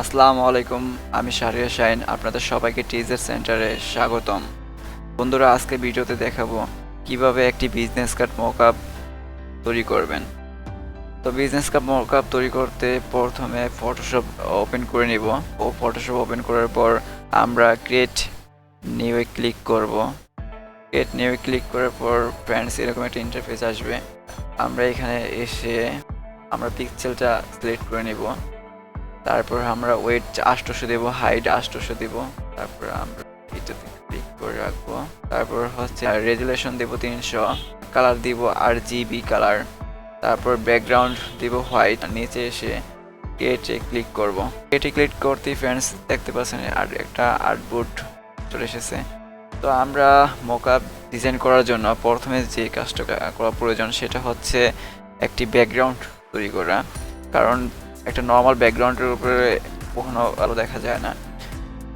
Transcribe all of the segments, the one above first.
আসসালামু আলাইকুম। আমি শাহরিয়ার শাহিন। আপনাদের সবাইকে টিজের সেন্টারে স্বাগতম। বন্ধুরা, আজকে ভিডিওতে দেখাবো কিভাবে একটি বিজনেস কার্ড মকআপ তৈরি করবেন। তো বিজনেস কার্ড মকআপ তৈরি করতে প্রথমে ফটোশপ ওপেন করে নিব। ফটোশপ ওপেন করার পর আমরা ক্রিয়েট নিউ ক্লিক করব। ক্রিয়েট নিউ ক্লিক করার পর ফ্রেন্ডস এরকম একটা ইন্টারফেস আসবে। আমরা এখানে এসে আমরা পিক্সেলটা সিলেক্ট করে নিব। তারপর আমরা ওয়েট 800 দেব, হাইট 800 দেব। তারপর আমরা এটাতে ক্লিক করে রাখবো। তারপর হচ্ছে রেজুলেশন দেব 300, কালার দিব RGB কালার। তারপর ব্যাকগ্রাউন্ড দিব হোয়াইট। নিচে এসে ক্রিয়েটে ক্লিক করব। ক্রিয়েটে ক্লিক করতেই ফ্রেন্ডস দেখতে পাচ্ছেন আর একটা আর্টবোর্ড চলে এসেছে। তো আমরা মকআপ ডিজাইন করার জন্য প্রথমে যে কাজটা করা প্রয়োজন সেটা হচ্ছে একটি ব্যাকগ্রাউন্ড তৈরি করা। কারণ একটা নর্মাল ব্যাকগ্রাউন্ডের উপরে কখনো আলো দেখা যায় না।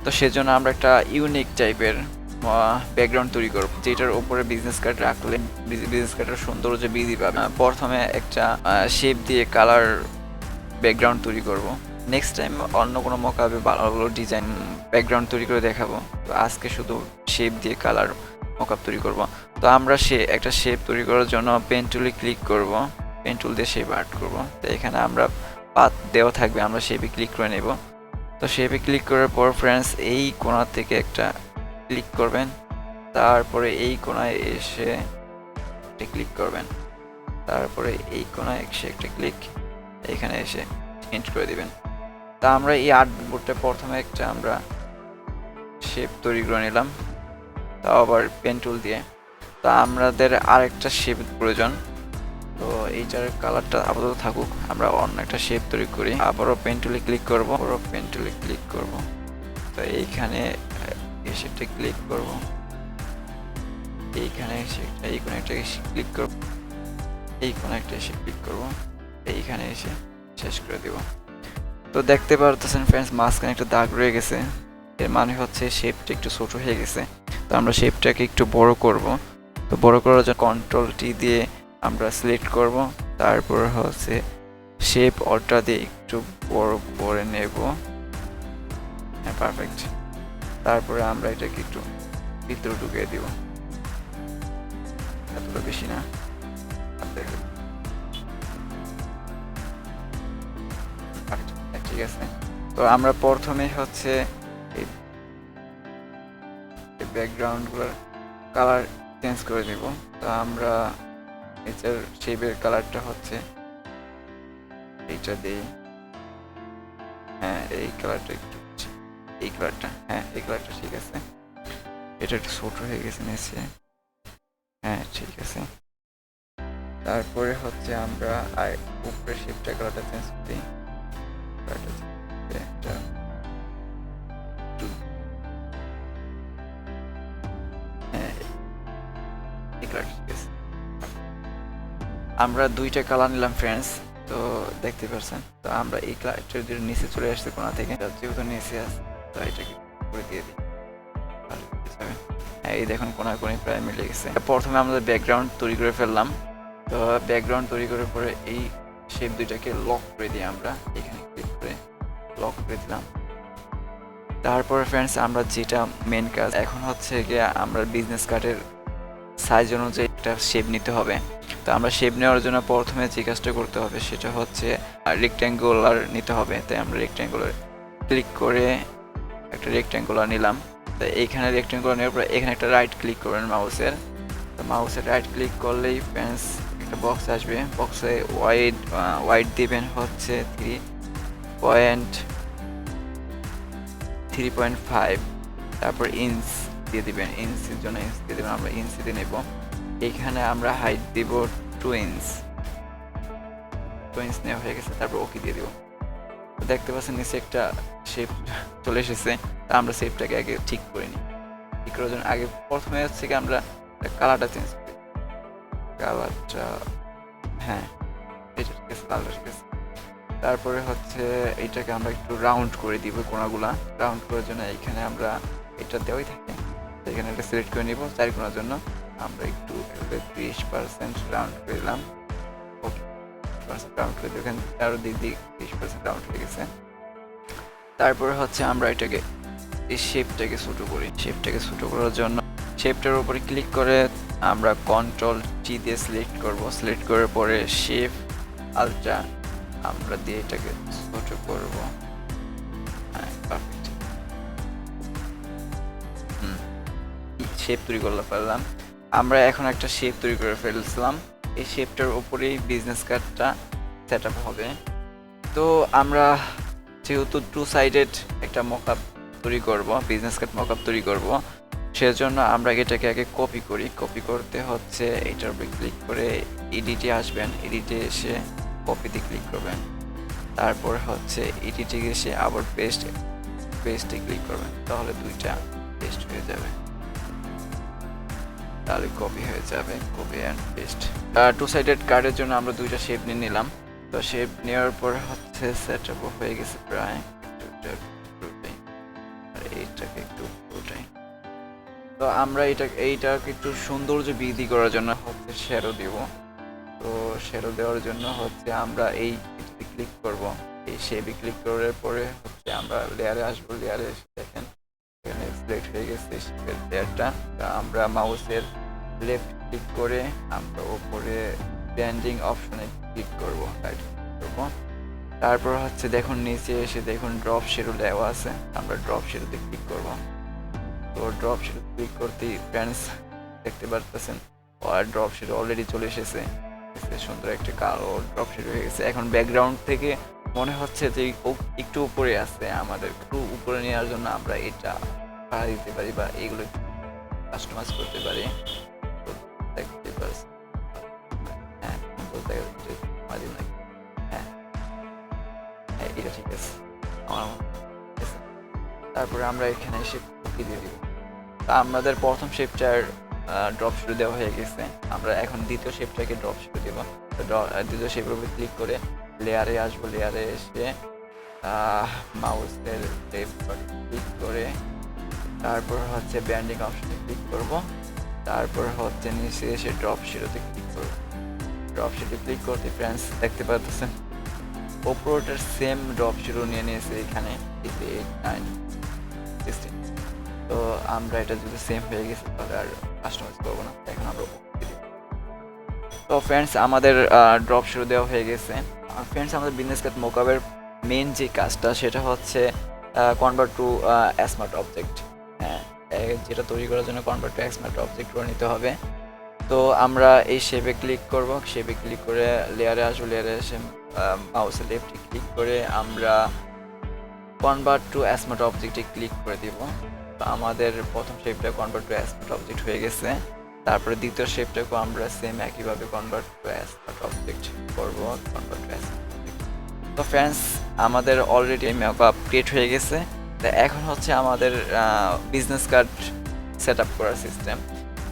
তো সেজন্য আমরা একটা ইউনিক টাইপের ব্যাকগ্রাউন্ড তৈরি করব, যেটার উপরে বিজনেস কার্ড রাখলে বিজনেস কার্ডের সৌন্দর্য বৃদ্ধি পাবে। প্রথমে একটা শেপ দিয়ে কালার ব্যাকগ্রাউন্ড তৈরি করব। নেক্সট টাইম অন্য কোনো মকআপে ভালো ভালো ডিজাইন ব্যাকগ্রাউন্ড তৈরি করে দেখাবো। তো আজকে শুধু শেপ দিয়ে কালার মকআপ তৈরি করব। তো আমরা একটা শেপ তৈরি করার জন্য পেন টুলে ক্লিক করব। পেন টুল দিয়ে শেপ আর্ট করব। তো এখানে আমরা পাথ দেওয়া থাকবে, আমরা শেপে ক্লিক করে নেব। তো শেপে ক্লিক করার পর ফ্রেন্ডস এই কোণা থেকে একটা ক্লিক করবেন। তারপরে এই কোণায় এসে একটা ক্লিক করবেন। তারপরে এই কোণায় এসে একটা ক্লিক, এখানে এসে চেঞ্জ করে দিবেন। তা আমরা এই আর্টবোর্ডটা প্রথমে একটা আমরা শেপ তৈরি করে নিলাম, তাও আবার পেন টুল দিয়ে। তা আমাদের আরেকটা শেপ প্রয়োজন। তো এইটার কালারটা আপাতত থাকুক, আমরা অন্য একটা শেপ তৈরি করি। আবারও পেন টুলে ক্লিক করব, আবারও পেন টুলে ক্লিক করব। তো এইখানে এই শেপটা ক্লিক করব, এইখানে এই কোণে একটা ক্লিক করব, এই কোণে একটা এসে ক্লিক করব, এইখানে এসে শেষ করে দেব। তো দেখতে পারতেছেন ফ্রেন্ডস মাঝখানে একটা দাগ রয়ে গেছে, এর মানে হচ্ছে শেপটা একটু ছোট হয়ে গেছে। তো আমরা শেপটাকে একটু বড় করব। তো বড় করার জন্য কন্ট্রোল-T দিয়ে আমরা সিলেক্ট করব। তারপর হচ্ছে শেপ অল্টা দিয়ে একটু বড় করে নেব। হ্যাঁ, পারফেক্ট। তারপরে আমরা এটাকে একটু ভিতরে ঢুকিয়ে দিব, এতটা বেশি না। ঠিক আছে। তো আমরা প্রথমে হচ্ছে এই ব্যাকগ্রাউন্ডগুলোর কালার চেঞ্জ করে দিব। তো আমরা নিচের শেপের কালারটা হচ্ছে এইটা দিই। হ্যাঁ, এই কালারটা একটু, এই কালারটা, হ্যাঁ এই কালারটা ঠিক আছে। এটা একটু ছোট হয়ে গেছে নিচে। হ্যাঁ ঠিক আছে। তারপরে হচ্ছে আমরা উপরের শেপটা কালারটা চেঞ্জ করি। একটা হ্যাঁ, এই কালারটা ঠিক আছে। আমরা দুইটা কালার নিলাম ফ্রেন্ডস। তো দেখতে পাচ্ছেন, তো আমরা এই কালারটা নিচে চলে আসছে কোণা থেকে, যেহেতু নিচে আছে তো এটাকে করে দিয়ে দিই। হ্যাঁ, এই দেখুন কোণা কোণে প্রায় মিলে গেছে। প্রথমে আমাদের ব্যাকগ্রাউন্ড তৈরি করে ফেললাম। তো ব্যাকগ্রাউন্ড তৈরি করার পরে এই শেপ দুইটাকে লক করে দিই, আমরা এখানে ক্লিক করে লক করে দিলাম। তারপরে ফ্রেন্ডস আমরা যেটা মেন কাজ এখন হচ্ছে গিয়ে আমরা বিজনেস কার্ডের সাইজ অনুযায়ী একটা শেপ নিতে হবে। তো আমরা শেপ নেওয়ার জন্য প্রথমে যে কাজটা করতে হবে সেটা হচ্ছে রেক্ট্যাঙ্গুলার নিতে হবে। তাই আমরা রেক্ট্যাঙ্গুলার ক্লিক করে একটা রেক্ট্যাঙ্গুলার নিলাম। তো এইখানে রেক্ট্যাঙ্গুলার নেওয়ার পর এখানে একটা রাইট ক্লিক করবেন মাউসের। তো মাউসের রাইট ক্লিক করলেই ফ্রেন্ডস একটা বক্স আসবে। বক্সে ওয়াইড দিবেন হচ্ছে 3.5। তারপর ইঞ্চ দিয়ে দিবেন, ইঞ্চির জন্য ইঞ্চ দিয়ে দেবেন, আমরা ইঞ্চ দিয়ে নেব। এইখানে আমরা হাইট দিব 2 ইঞ্চ। 2 ইঞ্চ নেওয়া হয়ে গেছে, তারপর ওকে দিয়ে দিব। দেখতে পাচ্ছেন নিচে একটা শেপ চলে এসেছে। তা আমরা শেপটাকে আগে ঠিক করে নিই। ঠিক করার জন্য আগে প্রথমে হচ্ছে কি আমরা কালারটা চেঞ্জ করি। কালারটা হ্যাঁ এটা ঠিক আছে, কালারটা ঠিক আছে। তারপরে হচ্ছে এইটাকে আমরা একটু রাউন্ড করে দিব, কোণাগুলা রাউন্ড করার জন্য এইখানে আমরা এটা দেওয়াই থাকে। এখানে একটা সিলেক্ট করে নিব চারি কোণার জন্য। আমরা একটু 30% রাউন্ড করে দিলাম। ওকে, রাউন্ড করে দিই, এখানে আরও দিক 30% রাউন্ড হয়ে গেছে। তারপর হচ্ছে আমরা এটাকে এই শেপটাকে ছোট করার জন্য শেপটার উপরে ক্লিক করে আমরা কন্ট্রোল জি দিয়ে সিলেক্ট করব। সিলেক্ট করার পরে শেপ আলট্রা আমরা দিয়ে এটাকে ছোট করব। হ্যাঁ, পারফেক্ট। শেপ তৈরি করতে পারলাম। আমরা এখন একটা শেপ তৈরি করে ফেলছিলাম। এই শেপটার উপরেই বিজনেস কার্ডটা সেট আপ হবে। তো আমরা যেহেতু টু সাইডেড একটা মকআপ তৈরি করব, বিজনেস কার্ড মকআপ তৈরি করব, সেজন্য আমরা এটাকে আগে কপি করতে হচ্ছে এটার উপরে ক্লিক করে এডিটে আসবেন। এডিটে এসে কপিতে ক্লিক করবেন। তারপর হচ্ছে এডিটে এসে আবার পেস্টে ক্লিক করবেন। তাহলে দুইটা পেস্ট হয়ে যাবে, তাহলে কপি হয়ে যাবে। Copy and paste. Two sided কার্ডের জন্য আমরা দুইটা শেপ নিয়ে নিলাম। তো শেপ নেওয়ার পর হচ্ছে সেট আপ হয়ে গেছে প্রায়। আর এইটাকে একটু পুরোটাই। তো আমরা এইটাকে একটু সৌন্দর্য বৃদ্ধি করার জন্য হচ্ছে শ্যাডো দিব। তো শ্যাডো দেওয়ার জন্য হচ্ছে আমরা এই ক্লিক করব। এই শেপে ক্লিক করার পরে হচ্ছে আমরা লেয়ারে আসবো। লেয়ারে এসে দেখেন এখানে সিলেক্ট হয়ে গেছে শেপের লেয়ারটা। আমরা মাউসের লেফট ক্লিক করে আমরা উপরে ব্যান্ডিং অপশনে ক্লিক করব, রাইট করব। তারপর হচ্ছে দেখুন নিচে এসে দেখুন ড্রপ শ্যাডো দেওয়া আছে। আমরা ড্রপ শ্যাডোতে ক্লিক করব। তো ড্রপ শ্যাডো ক্লিক করতেই ফ্রেন্ডস দেখতে পারতেছেন আর ড্রপ শ্যাডো অলরেডি চলে এসেছে। সুন্দর একটা কালো ড্রপ শ্যাডো হয়ে গেছে। এখন ব্যাকগ্রাউন্ড থেকে মনে হচ্ছে যে একটু উপরে আছে, আমাদের একটু উপরে নেওয়ার জন্য আমরা এটা বাড়া দিতে পারি বা এগুলো কাস্টমাইজ করতে পারি। তো দেখতে পাচ্ছি, হ্যাঁ বলতে গেলে হ্যাঁ হ্যাঁ এটা ঠিক আছে আমার মনে হয়। তারপরে আমরা এখানে এসে কুকি দিয়ে দিব। তা আমাদের প্রথম শেপটার ড্রপ শ্যাডো দেওয়া হয়ে গেছে। আমরা এখন দ্বিতীয় শেপটাকে ড্রপ শ্যাডো দেব। দ্বিতীয় শেপের উপরে ক্লিক করে লেয়ারে আসবো। লেয়ারে এসে মাউসের লেফট বাটন ক্লিক করে তারপর হচ্ছে ব্যান্ডিং অপশনে ক্লিক করব। তারপর হচ্ছে নিচে এসে ড্রপ শ্যাডোতে ক্লিক করব। ড্রপ শ্যাডো ক্লিক করতে ফ্রেন্ডস দেখতে পাচ্ছেন ওপরটার সেম ড্রপ শ্যাডো নিয়ে নিয়েছে এখানে 8, 9, 16। তো আমরা এটা যদি সেম হয়ে গেছে তাহলে আর কাস্টমাইজ করবো না। এখন আমরা তো ফ্রেন্ডস আমাদের ড্রপ শ্যাডো দেওয়া হয়ে গেছে। ফ্রেন্ডস আমাদের বিজনেস কার্ড মকআপের মেন যে কাজটা সেটা হচ্ছে কনভার্ট টু স্মার্ট অবজেক্ট। হ্যাঁ, যেটা তৈরি করার জন্য কনভার্ট টু স্মার্ট অবজেক্ট করে নিতে হবে। তো আমরা এই শেপে ক্লিক করব। শেপে ক্লিক করে লেয়ারে আসবো। লেয়ারে এসে মাউসের লেফটে ক্লিক করে আমরা কনভার্ট টু স্মার্ট অবজেক্টে ক্লিক করে দিব। তো আমাদের প্রথম শেপটা কনভার্ট টু স্মার্ট অবজেক্ট হয়ে গেছে। তারপরে দ্বিতীয় শেপটাকেও আমরা সেম একইভাবে কনভার্ট টু স্মার্ট অবজেক্ট করব। Convert to smart object. তো ফ্রেন্ডস আমাদের অলরেডি মকআপ ক্রিয়েট হয়ে গেছে। তো এখন হচ্ছে আমাদের বিজনেস কার্ড সেট আপ করার সিস্টেম।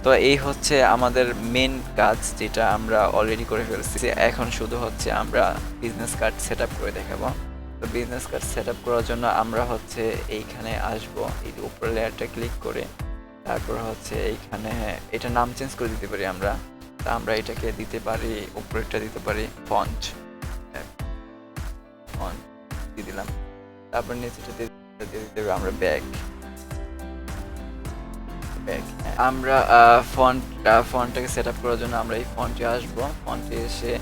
তো এই হচ্ছে আমাদের মেন কাজ যেটা আমরা অলরেডি করে ফেলছি। এখন শুধু হচ্ছে আমরা বিজনেস কার্ড সেট আপ করে দেখাবো। তো বিজনেস কার্ড সেট আপ করার জন্য আমরা হচ্ছে এইখানে আসবো। এই উপরের লেয়ারটা ক্লিক করে তারপর হচ্ছে এইখানে এটা নাম চেঞ্জ করে দিতে পারি আমরা। তা আমরা এটাকে দিতে পারি, উপরেরটা দিতে পারি ফন্ট দিয়ে দিলাম। তারপর নিচেটা দিয়ে দিতে হবে আমরা ব্যাক। আমরা ফন্টটাকে সেট আপ করার জন্য আমরা এই ফন্টে আসবো। ফন্টে এসে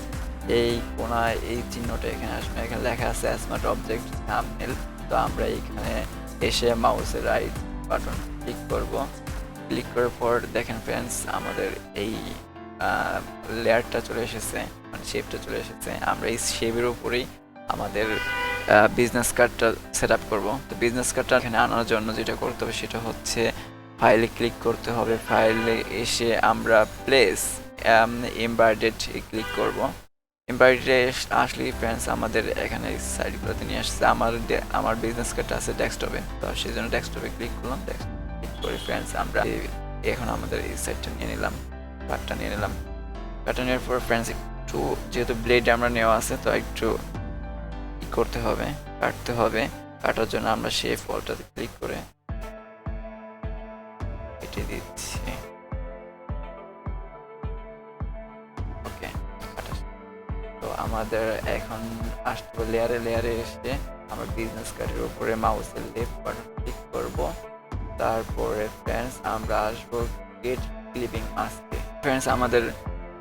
এই কোনায় এই চিহ্নটা এখানে আসবে। এখানে লেখা আছে স্মার্ট অবজেক্ট থাম্বনেল। তো আমরা এখানে এসে মাউসের রাইট বাটন ক্লিক করব। ক্লিক করার পর দেখেন ফ্রেন্ডস আমাদের এই লেয়ারটা চলে এসেছে, মানে শেপটা চলে এসেছে। আমরা এই শেপের উপরেই আমাদের বিজনেস কার্ডটা সেট আপ করবো। তো বিজনেস কার্ডটা এখানে আনার জন্য যেটা করতে হবে সেটা হচ্ছে ফাইলে ক্লিক করতে হবে। ফাইলে এসে আমরা প্লেস এমবেডেড ক্লিক করব। এমবেডেডে আসলে ফ্রেন্ডস আমাদের এখানে সাইডগুলোতে নিয়ে আসছে। আমার বিজনেস কার্ডটা আছে ডেস্কটপে। তো সেই জন্য ডেস্কটপে ক্লিক করলাম। ক্লিক করে ফ্রেন্ডস আমরা এখন আমাদের এই সাইডটা নিয়ে নিলাম, কার্ডটা নিয়ে নিলাম। কার্ডটা নেওয়ার পর ফ্রেন্ডস একটু যেহেতু ব্লেড আমরা নেওয়া আছে তো একটু করতে হবে, কাটতে হবে। কাটার জন্য আমরা শেপ অলটাতে ক্লিক করে কেটে দিচ্ছি। ওকে, তো আমাদের এখন আসতে লেয়ারে এসে আমরা বিজনেস কার্ডের উপরে মাউসের লেফট বাটন ক্লিক করব। তারপরে ফ্রেন্ডস আমরা আসবো গেট ক্লিপিং মাস্কে। ফ্রেন্ডস আমাদের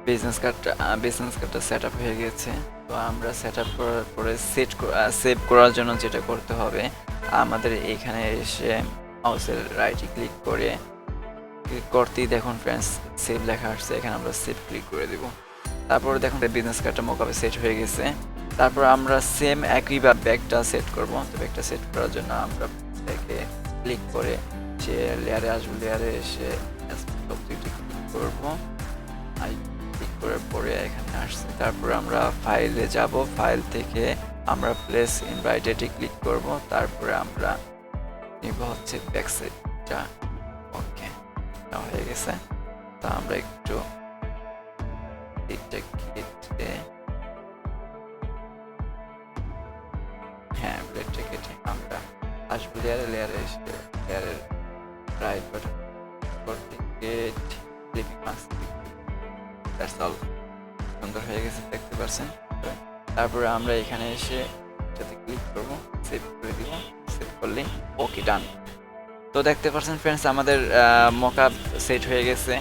বিজনেস কার্ডটা সেট আপ হয়ে গেছে। তো আমরা সেট আপ করার পরে সেভ করার জন্য যেটা করতে হবে, আমাদের এখানে এসে মাউসের রাইটে ক্লিক করতেই দেখুন ফ্রেন্ডস সেভ লেখা আসছে, এখানে আমরা সেভ ক্লিক করে দেব। তারপরে দেখুন বিজনেস কার্ডটা মকআপে সেট হয়ে গেছে। তারপর আমরা সেম একইভাবে ব্যাগটা সেট করব। তো ব্যাগটা সেট করার জন্য আমরা ব্যাগে ক্লিক করে সে লেয়ারে আসবো, লেয়ারে এসে অবজেক্টে ক্লিক করব, ক্লিক করার পরে এখানে আসছে। তারপর আমরা ফাইলে যাব, ফাইল থেকে আমরা প্লেস ইনভাইটেডে ক্লিক করব। তারপরে আমরা নিব হচ্ছে ব্যাক সাইডটা। ওকে, হয়ে গেছে। তো আমরা একটু এটা কেটে, হ্যাঁ ব্লেডটা কেটে আমরা আসবো লেয়ারে এসে লেয়ারের রাইট বাটন করতে get clipping mask, that's all. সুন্দর হয়ে গেছে, দেখতে পাচ্ছেন। তারপরে আমরা এখানে এসে এটাতে ক্লিক করব, সেভ করে দিব। সেভ করলেই ওকে, ডান। তো দেখতে পাচ্ছেন ফ্রেন্ডস আমাদের মকআপ সেট হয়ে গেছে।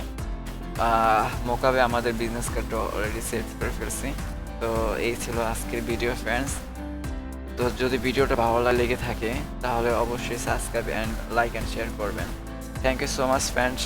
মকআপে আমাদের বিজনেস কার্ডটা অলরেডি সেট করে ফেলছি। তো এই ছিল আজকের ভিডিও ফ্রেন্ডস। তো যদি ভিডিওটা ভালো লেগে থাকে তাহলে অবশ্যই subscribe and like and share করবেন। Thank you so much friends.